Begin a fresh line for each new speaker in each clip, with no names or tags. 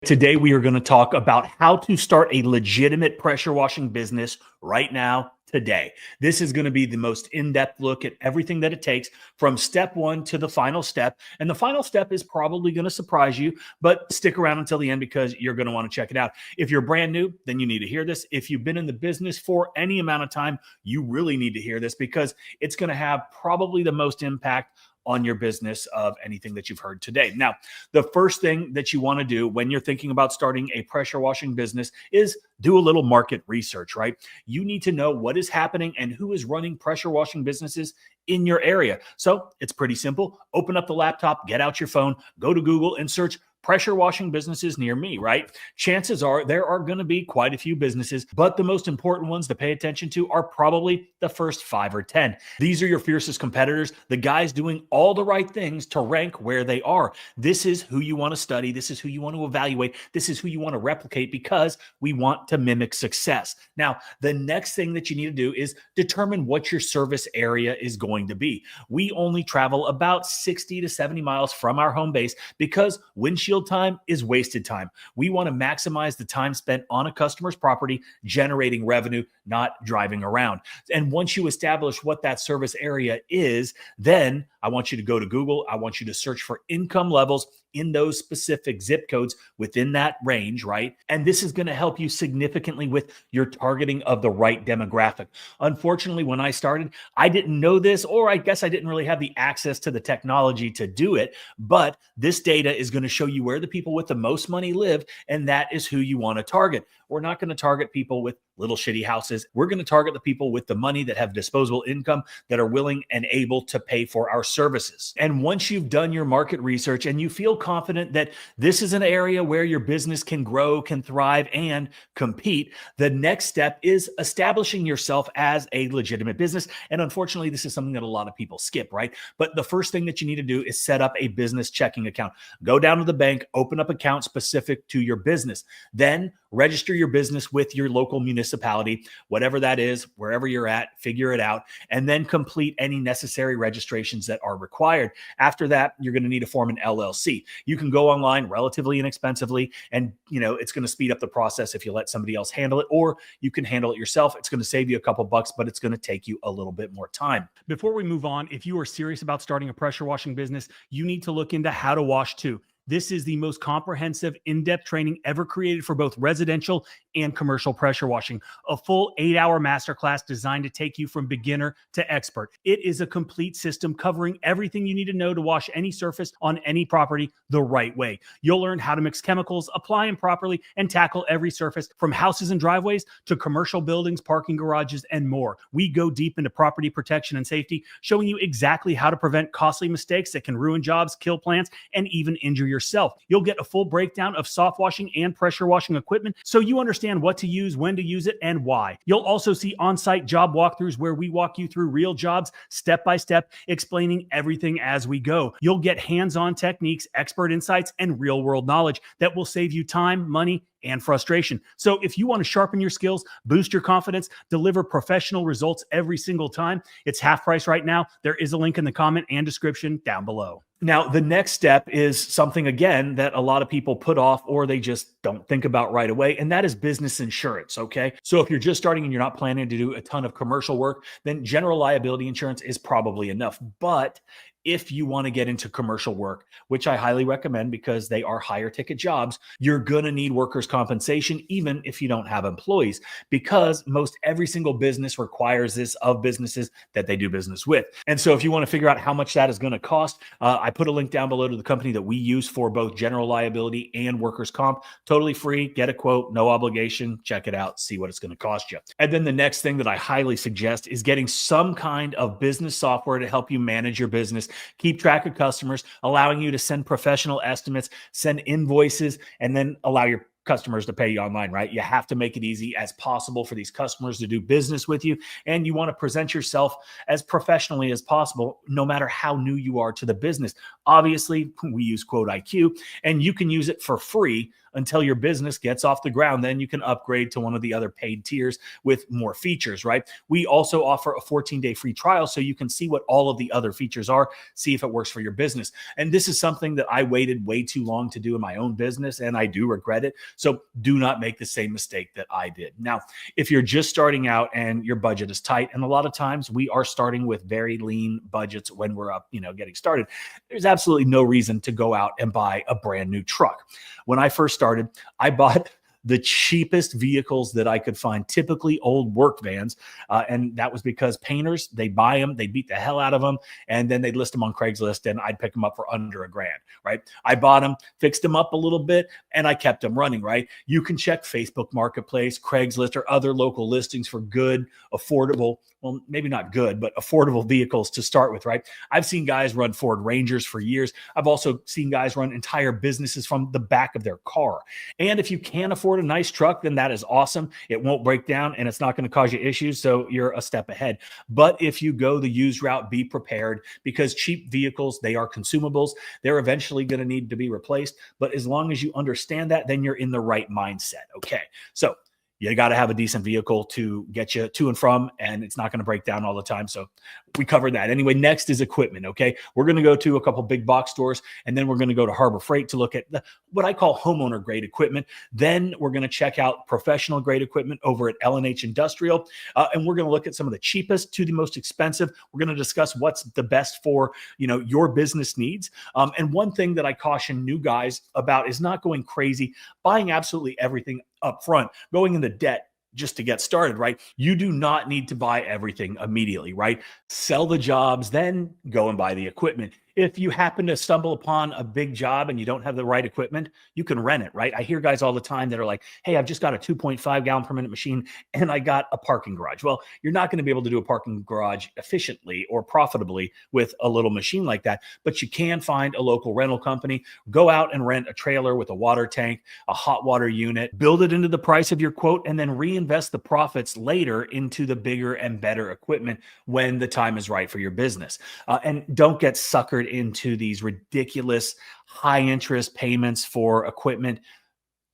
Today, we are going to talk about how to start a legitimate pressure washing business right now, today. This is going to be the most in-depth look at everything that it takes from step one to the final step. And the final step is probably going to surprise you, but stick around until the end because you're going to want to check it out. If you're brand new, then you need to hear this. If you've been in the business for any amount of time, you really need to hear this because it's going to have probably the most impact on your business of anything that you've heard today. Now, the first thing that you want to do when you're thinking about starting a pressure washing business is do a little market research, right? You need to know what is happening and who is running pressure washing businesses in your area. So it's pretty simple. Open up the laptop, get out your phone, go to Google and search pressure washing businesses near me, right? Chances are there are going to be quite a few businesses, but the most important ones to pay attention to are probably the first 5 or 10. These are your fiercest competitors, the guys doing all the right things to rank where they are. This is who you want to study. This is who you want to evaluate. This is who you want to replicate because we want to mimic success. Now, the next thing that you need to do is determine what your service area is going to be. We only travel about 60 to 70 miles from our home base because windshield time is wasted time. We want to maximize the time spent on a customer's property, generating revenue, not driving around. And once you establish what that service area is, then I want you to go to Google. I want you to search for income levels in those specific zip codes within that range, right? And this is going to help you significantly with your targeting of the right demographic. Unfortunately, when I started, I didn't know this, or I guess I didn't really have the access to the technology to do it. But this data is going to show you where the people with the most money live, and that is who you want to target. We're not going to target people with little shitty houses. We're going to target the people with the money that have disposable income that are willing and able to pay for our services. And once you've done your market research and you feel confident that this is an area where your business can grow, can thrive, and compete, the next step is establishing yourself as a legitimate business. And unfortunately, this is something that a lot of people skip, right? But the first thing that you need to do is set up a business checking account. Go down to the bank, open up accounts specific to your business. Then register your business with your local municipality, whatever that is, wherever you're at, figure it out, and then complete any necessary registrations that are required. After that, you're going to need to form an LLC. You can go online relatively inexpensively, and it's going to speed up the process if you let somebody else handle it, or you can handle it yourself. It's going to save you a couple bucks, but it's going to take you a little bit more time. Before we move on, if you are serious about starting a pressure washing business, you need to look into How to Wash Too. This is the most comprehensive, in-depth training ever created for both residential and commercial pressure washing. A full 8-hour masterclass designed to take you from beginner to expert. It is a complete system covering everything you need to know to wash any surface on any property the right way. You'll learn how to mix chemicals, apply them properly, and tackle every surface from houses and driveways to commercial buildings, parking garages, and more. We go deep into property protection and safety, showing you exactly how to prevent costly mistakes that can ruin jobs, kill plants, and even injure yourself. You'll get a full breakdown of soft washing and pressure washing equipment so you understand what to use, when to use it, and why. You'll also see on-site job walkthroughs where we walk you through real jobs step by step, explaining everything as we go. You'll get hands-on techniques, expert insights, and real-world knowledge that will save you time, money, and frustration. So if you want to sharpen your skills, boost your confidence, deliver professional results every single time, it's half price right now. There is a link in the comment and description down below. Now, the next step is something, again, that a lot of people put off or they just don't think about right away, and that is business insurance, okay? So if you're just starting and you're not planning to do a ton of commercial work, then general liability insurance is probably enough. But if you want to get into commercial work, which I highly recommend because they are higher ticket jobs, you're going to need workers' compensation, even if you don't have employees, because most every single business requires this of businesses that they do business with. And so if you want to figure out how much that is going to cost, I put a link down below to the company that we use for both general liability and workers' comp. Totally free. Get a quote, no obligation. Check it out. See what it's going to cost you. And then the next thing that I highly suggest is getting some kind of business software to help you manage your business, keep track of customers, allowing you to send professional estimates, send invoices, and then allow your customers to pay you online, right? You have to make it easy as possible for these customers to do business with you. And you want to present yourself as professionally as possible, no matter how new you are to the business. Obviously, we use Quote IQ, and you can use it for free until your business gets off the ground. Then you can upgrade to one of the other paid tiers with more features, right? We also offer a 14-day free trial so you can see what all of the other features are, see if it works for your business. And this is something that I waited way too long to do in my own business, and I do regret it. So do not make the same mistake that I did. Now, if you're just starting out and your budget is tight, and a lot of times we are starting with very lean budgets when we're up, getting started, there's absolutely no reason to go out and buy a brand new truck. When I first started, I bought the cheapest vehicles that I could find, typically old work vans. And that was because painters, they buy them, they beat the hell out of them, and then they'd list them on Craigslist, and I'd pick them up for under $1,000, right? I bought them, fixed them up a little bit, and I kept them running, right? You can check Facebook Marketplace, Craigslist, or other local listings for good, affordable, well, maybe not good, but affordable vehicles to start with, right? I've seen guys run Ford Rangers for years. I've also seen guys run entire businesses from the back of their car. And if you can't afford a nice truck, then that is awesome. It won't break down and it's not going to cause you issues. So you're a step ahead. But if you go the used route, be prepared, because cheap vehicles, they are consumables. They're eventually going to need to be replaced. But as long as you understand that, then you're in the right mindset. Okay. So you got to have a decent vehicle to get you to and from, and it's not going to break down all the time. So we covered that. Anyway, next is equipment. Okay. We're going to go to a couple big box stores, and then we're going to go to Harbor Freight to look at what I call homeowner grade equipment. Then we're going to check out professional grade equipment over at L&H Industrial. And we're going to look at some of the cheapest to the most expensive. We're going to discuss what's the best for, your business needs. And one thing that I caution new guys about is not going crazy, buying absolutely everything up front, going into debt just to get started, right? You do not need to buy everything immediately, right? Sell the jobs, then go and buy the equipment. If you happen to stumble upon a big job and you don't have the right equipment, you can rent it, right? I hear guys all the time that are like, hey, I've just got a 2.5 gallon per minute machine and I got a parking garage. Well, you're not going to be able to do a parking garage efficiently or profitably with a little machine like that, but you can find a local rental company, go out and rent a trailer with a water tank, a hot water unit, build it into the price of your quote, and then reinvest the profits later into the bigger and better equipment when the time is right for your business. And don't get suckered into these ridiculous high interest payments for equipment.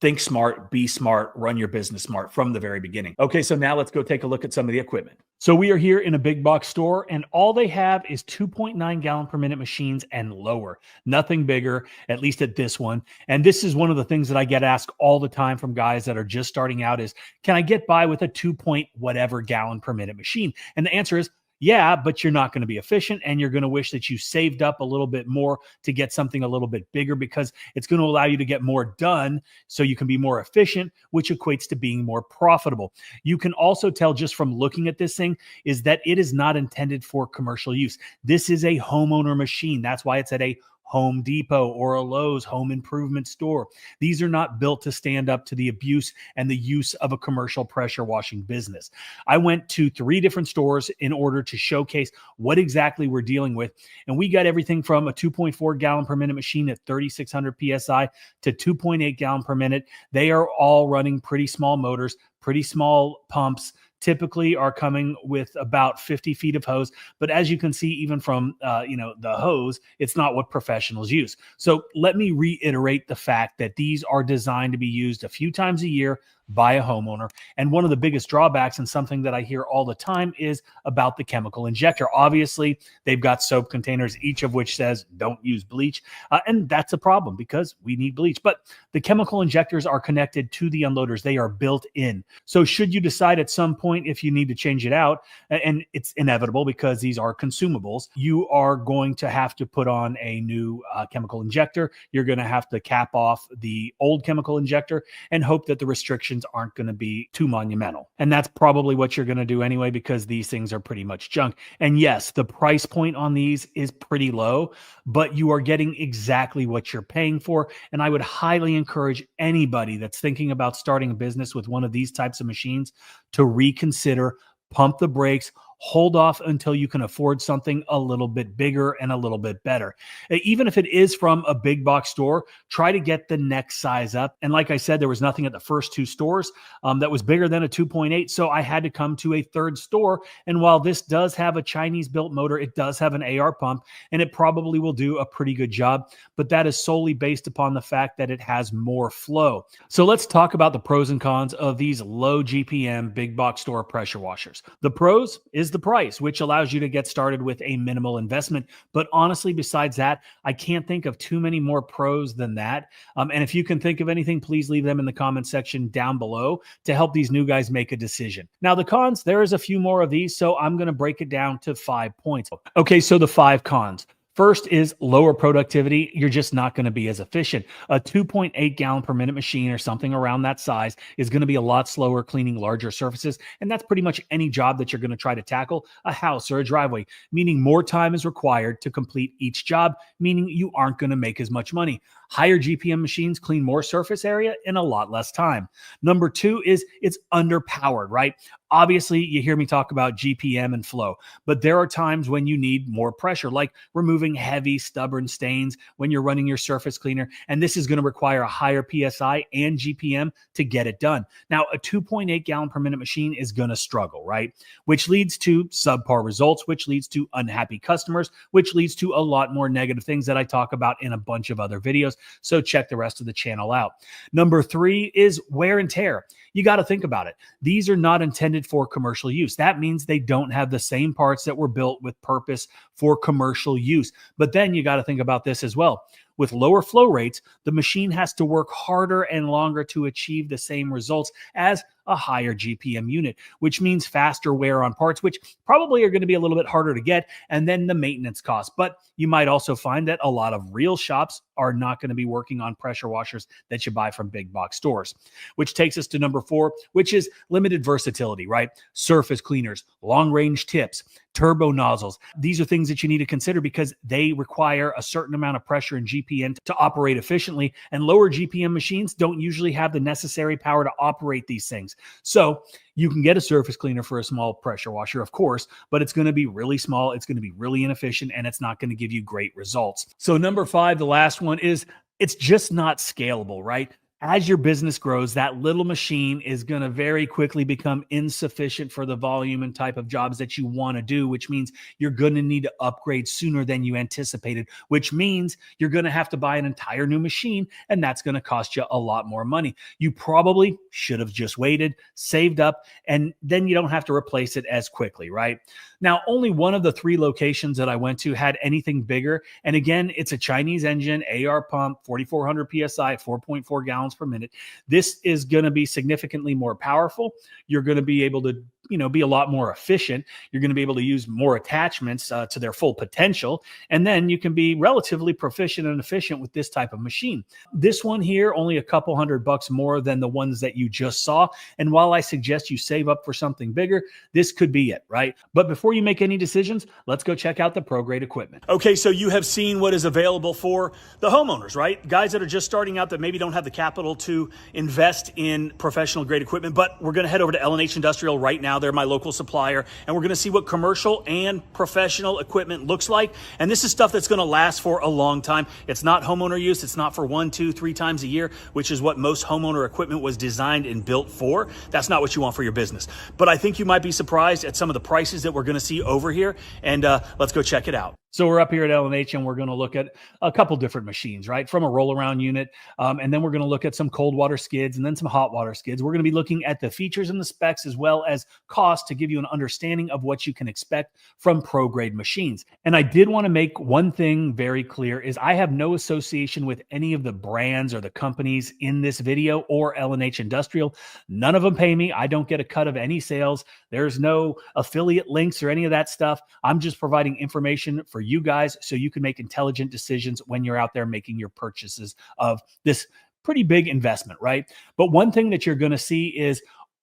Think smart, be smart, run your business smart from the very beginning. Okay, so now let's go take a look at some of the equipment. So we are here in a big box store, and all they have is 2.9 gallon per minute machines and lower. Nothing bigger, at least at this one. And this is one of the things that I get asked all the time from guys that are just starting out is, can I get by with a 2 point whatever gallon per minute machine? And the answer is, yeah, but you're not going to be efficient, and you're going to wish that you saved up a little bit more to get something a little bit bigger, because it's going to allow you to get more done so you can be more efficient, which equates to being more profitable. You can also tell just from looking at this thing is that it is not intended for commercial use. This is a homeowner machine. That's why it's at a Home Depot or a Lowe's home improvement store. These are not built to stand up to the abuse and the use of a commercial pressure washing business. I went to 3 different stores in order to showcase what exactly we're dealing with. And we got everything from a 2.4 gallon per minute machine at 3,600 PSI to 2.8 gallon per minute. They are all running pretty small motors, pretty small pumps, typically are coming with about 50 feet of hose. But as you can see, even from, the hose, it's not what professionals use. So let me reiterate the fact that these are designed to be used a few times a year by a homeowner. And one of the biggest drawbacks, and something that I hear all the time, is about the chemical injector. Obviously, they've got soap containers, each of which says don't use bleach. And that's a problem because we need bleach. But the chemical injectors are connected to the unloaders. They are built in. So should you decide at some point if you need to change it out, and it's inevitable because these are consumables, you are going to have to put on a new chemical injector. You're going to have to cap off the old chemical injector and hope that the restrictions aren't going to be too monumental. And that's probably what you're going to do anyway, because these things are pretty much junk. And yes, the price point on these is pretty low, but you are getting exactly what you're paying for. And I would highly encourage anybody that's thinking about starting a business with one of these types of machines to reconsider, pump the brakes, hold off until you can afford something a little bit bigger and a little bit better. Even if it is from a big box store, try to get the next size up. And like I said, there was nothing at the first two stores that was bigger than a 2.8. So I had to come to a third store. And while this does have a Chinese built motor, it does have an AR pump, and it probably will do a pretty good job. But that is solely based upon the fact that it has more flow. So let's talk about the pros and cons of these low GPM big box store pressure washers. The pros is the price, which allows you to get started with a minimal investment. But honestly, besides that, I can't think of too many more pros than that. And if you can think of anything, please leave them in the comment section down below to help these new guys make a decision. Now, the cons, there is a few more of these, so I'm going to break it down to 5 points. Okay, so the 5 cons. First is lower productivity. You're just not going to be as efficient. A 2.8 gallon per minute machine or something around that size is going to be a lot slower cleaning larger surfaces. And that's pretty much any job that you're going to try to tackle, a house or a driveway, meaning more time is required to complete each job, meaning you aren't going to make as much money. Higher GPM machines clean more surface area in a lot less time. Number 2 is it's underpowered, right? Obviously, you hear me talk about GPM and flow, but there are times when you need more pressure, like removing heavy, stubborn stains when you're running your surface cleaner. And this is going to require a higher PSI and GPM to get it done. Now, a 2.8 gallon per minute machine is going to struggle, right? Which leads to subpar results, which leads to unhappy customers, which leads to a lot more negative things that I talk about in a bunch of other videos. So check the rest of the channel out. Number 3 is wear and tear. You got to think about it. These are not intended for commercial use. That means they don't have the same parts that were built with purpose for commercial use. But then you got to think about this as well. With lower flow rates, the machine has to work harder and longer to achieve the same results as a higher GPM unit, which means faster wear on parts, which probably are going to be a little bit harder to get, and then the maintenance costs. But you might also find that a lot of real shops are not going to be working on pressure washers that you buy from big box stores, which takes us to number 4, which is limited versatility, right? Surface cleaners, long range tips, turbo nozzles. These are things that you need to consider because they require a certain amount of pressure and GPM to operate efficiently, and lower GPM machines don't usually have the necessary power to operate these things. So you can get a surface cleaner for a small pressure washer, of course, but it's going to be really small. It's going to be really inefficient, and it's not going to give you great results. So number 5, the last one, is it's just not scalable, right? As your business grows, that little machine is going to very quickly become insufficient for the volume and type of jobs that you want to do, which means you're going to need to upgrade sooner than you anticipated, which means you're going to have to buy an entire new machine, and that's going to cost you a lot more money. You probably should have just waited, saved up, and then you don't have to replace it as quickly, right? Now, only one of the 3 locations that I went to had anything bigger. And again, it's a Chinese engine, AR pump, 4,400 PSI, 4.4 gallons per minute. This is going to be significantly more powerful. You're going to be able to be a lot more efficient. You're going to be able to use more attachments to their full potential. And then you can be relatively proficient and efficient with this type of machine. This one here, only a couple $100 more than the ones that you just saw. And while I suggest you save up for something bigger, this could be it, right? But before you make any decisions, let's go check out the pro grade equipment. Okay, so you have seen what is available for the homeowners, right? Guys that are just starting out that maybe don't have the capital to invest in professional grade equipment, but we're going to head over to L&H Industrial right now. They're my local supplier, and we're going to see what commercial and professional equipment looks like. And this is stuff that's going to last for a long time. It's not homeowner use. It's not for 1, 2, 3 times a year, which is what most homeowner equipment was designed and built for. That's not what you want for your business. But I think you might be surprised at some of the prices that we're going to see over here. And let's go check it out. So we're up here at L&H, and we're going to look at a couple different machines, right? From a roll-around unit, and then we're going to look at some cold water skids and then some hot water skids. We're going to be looking at the features and the specs as well as cost to give you an understanding of what you can expect from pro-grade machines. And I did want to make one thing very clear is I have no association with any of the brands or the companies in this video or L&H Industrial. None of them pay me. I don't get a cut of any sales. There's no affiliate links or any of that stuff. I'm just providing information for you guys so you can make intelligent decisions when you're out there making your purchases of this pretty big investment, right? But one thing that you're going to see is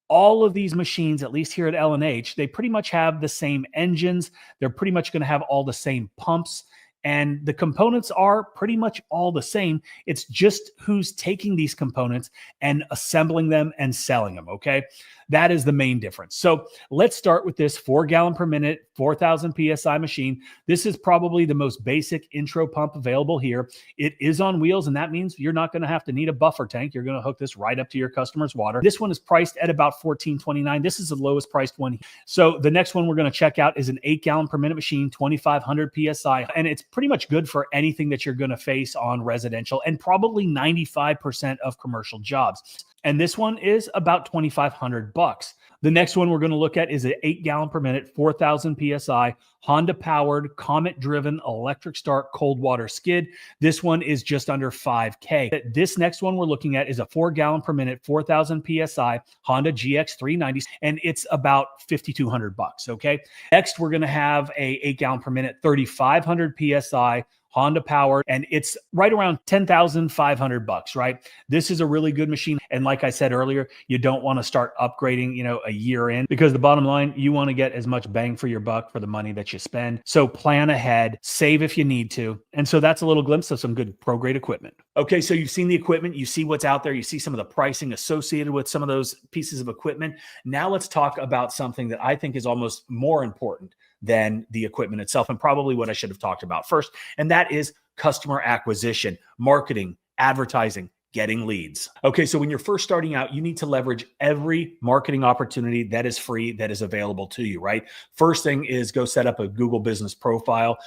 all of these machines, at least here at L&H, they pretty much have the same engines. They're pretty much going to have all the same pumps. And the components are pretty much all the same. It's just who's taking these components and assembling them and selling them. Okay. That is the main difference. So let's start with this 4 gallon per minute, 4,000 PSI machine. This is probably the most basic intro pump available here. It is on wheels, and that means you're not going to have to need a buffer tank. You're going to hook this right up to your customer's water. This one is priced at about $14.29. This is the lowest priced one. So the next one we're going to check out is an 8 gallon per minute machine, 2,500 PSI. And it's pretty much good for anything that you're going to face on residential and probably 95% of commercial jobs. And this one is about $2,500. The next one we're going to look at is an 8 gallon per minute, 4,000 PSI, Honda powered, Comet driven electric start cold water skid. This one is just under $5K. This next one we're looking at is a 4 gallon per minute, 4,000 PSI, Honda GX 390, and it's about $5,200. Okay. Next, we're going to have a 8 gallon per minute, 3,500 PSI, Honda powered, and it's right around $10,500, right? This is a really good machine. And like I said earlier, you don't want to start upgrading, a year in, because the bottom line, you want to get as much bang for your buck for the money that you spend. So plan ahead, save if you need to. And so that's a little glimpse of some good pro grade equipment. Okay. So you've seen the equipment, you see what's out there, you see some of the pricing associated with some of those pieces of equipment. Now let's talk about something that I think is almost more important than the equipment itself, and probably what I should have talked about first. And that is customer acquisition, marketing, advertising, getting leads. Okay, so when you're first starting out, you need to leverage every marketing opportunity that is free, that is available to you, right? First thing is go set up a Google business profile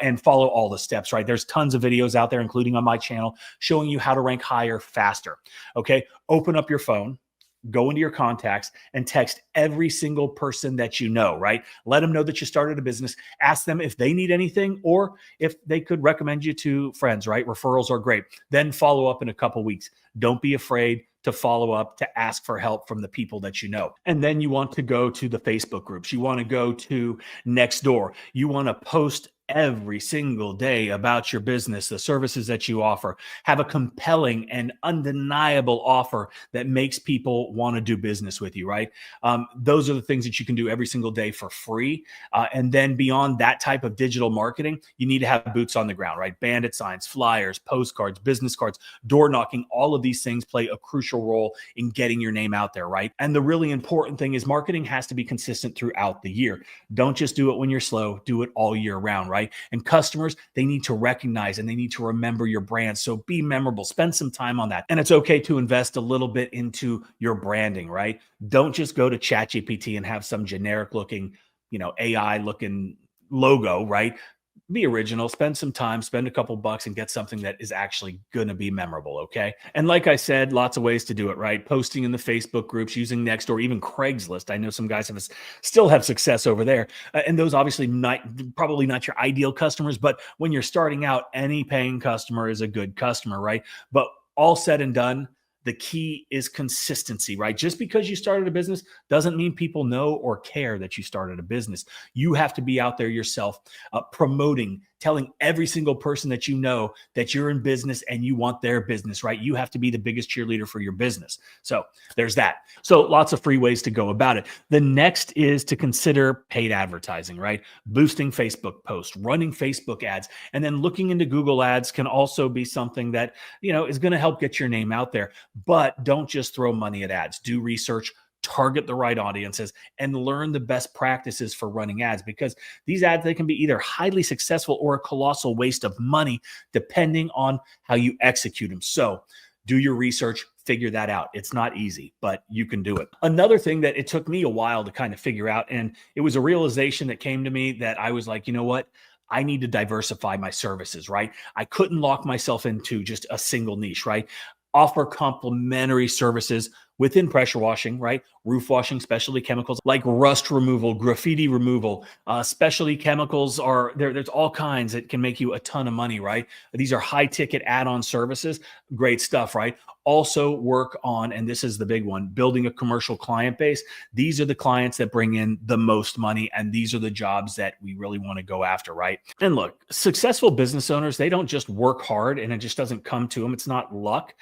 and follow all the steps, right? There's tons of videos out there, including on my channel, showing you how to rank higher faster. Okay, open up your phone, go into your contacts and text every single person that you know, right? Let them know that you started a business. Ask them if they need anything or if they could recommend you to friends, right? Referrals are great. Then follow up in a couple weeks. Don't be afraid to follow up, to ask for help from the people that you know. And then you want to go to the Facebook groups. You want to go to Nextdoor. You want to post every single day about your business, the services that you offer. Have a compelling and undeniable offer that makes people want to do business with you, right? Those are the things that you can do every single day for free. And then beyond that type of digital marketing, you need to have boots on the ground, right? Bandit signs, flyers, postcards, business cards, door knocking, all of these things play a crucial role in getting your name out there, right? And the really important thing is marketing has to be consistent throughout the year. Don't just do it when you're slow, do it all year round, right? And customers, they need to recognize and they need to remember your brand. So be memorable, spend some time on that. And it's okay to invest a little bit into your branding, right? Don't just go to ChatGPT and have some generic looking, AI looking logo, right? Be original, spend some time, spend a couple bucks and get something that is actually going to be memorable. Okay. And like I said, lots of ways to do it, right? Posting in the Facebook groups, using Nextdoor, even Craigslist. I know some guys still have success over there. And those obviously probably not your ideal customers, but when you're starting out, any paying customer is a good customer, right? But all said and done, the key is consistency, right? Just because you started a business doesn't mean people know or care that you started a business. You have to be out there yourself, promoting, telling every single person that you know that you're in business and you want their business, right? You have to be the biggest cheerleader for your business. So there's that. So lots of free ways to go about it. The next is to consider paid advertising, right? Boosting Facebook posts, running Facebook ads, and then looking into Google ads can also be something that, is going to help get your name out there. But don't just throw money at ads. Do research, target the right audiences, and learn the best practices for running ads, because these ads, they can be either highly successful or a colossal waste of money, depending on how you execute them. So do your research, figure that out. It's not easy, but you can do it. Another thing that it took me a while to kind of figure out, and it was a realization that came to me that I was like, you know what? I need to diversify my services, right? I couldn't lock myself into just a single niche, right? Offer complementary services within pressure washing, right? Roof washing, specialty chemicals like rust removal, graffiti removal, specialty chemicals there's all kinds that can make you a ton of money, right? These are high ticket add-on services. Great stuff, right? Also work on, and this is the big one, building a commercial client base. These are the clients that bring in the most money, and these are the jobs that we really want to go after, right? And look, successful business owners, they don't just work hard and it just doesn't come to them. It's not luck.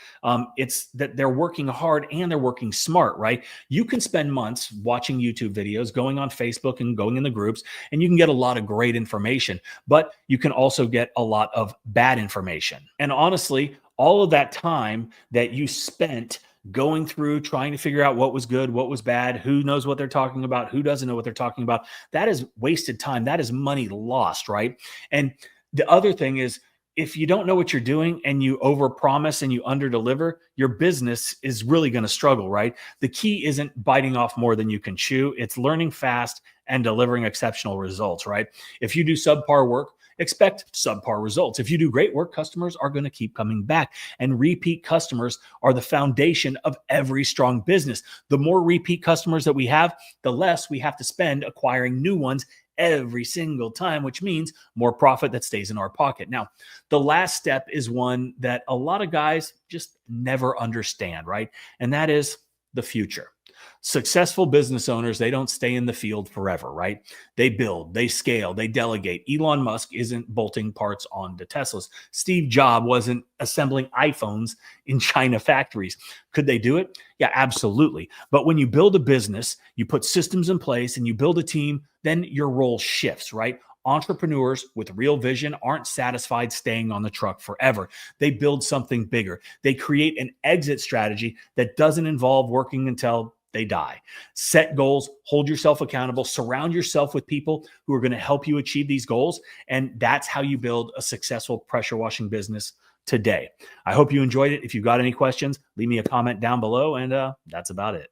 It's that they're working hard and they're working smart, right? You can spend months watching YouTube videos, going on Facebook and going in the groups, and you can get a lot of great information, but you can also get a lot of bad information. And honestly, all of that time that you spent going through trying to figure out what was good, what was bad, who knows what they're talking about, who doesn't know what they're talking about, that is wasted time. That is money lost, right? And the other thing is, if you don't know what you're doing and you overpromise and you underdeliver, your business is really going to struggle, right? The key isn't biting off more than you can chew. It's learning fast and delivering exceptional results, right? If you do subpar work, expect subpar results. If you do great work, customers are going to keep coming back. And repeat customers are the foundation of every strong business. The more repeat customers that we have, the less we have to spend acquiring new ones every single time, which means more profit that stays in our pocket. Now, the last step is one that a lot of guys just never understand, right? And that is the future. Successful business owners, they don't stay in the field forever, right? They build, they scale, they delegate. Elon Musk isn't bolting parts onto Teslas. Steve Jobs wasn't assembling iPhones in China factories. Could they do it? Yeah, absolutely. But when you build a business, you put systems in place and you build a team, then your role shifts, right? Entrepreneurs with real vision aren't satisfied staying on the truck forever. They build something bigger. They create an exit strategy that doesn't involve working until they die. Set goals, hold yourself accountable, surround yourself with people who are going to help you achieve these goals. And that's how you build a successful pressure washing business today. I hope you enjoyed it. If you've got any questions, leave me a comment down below. And that's about it.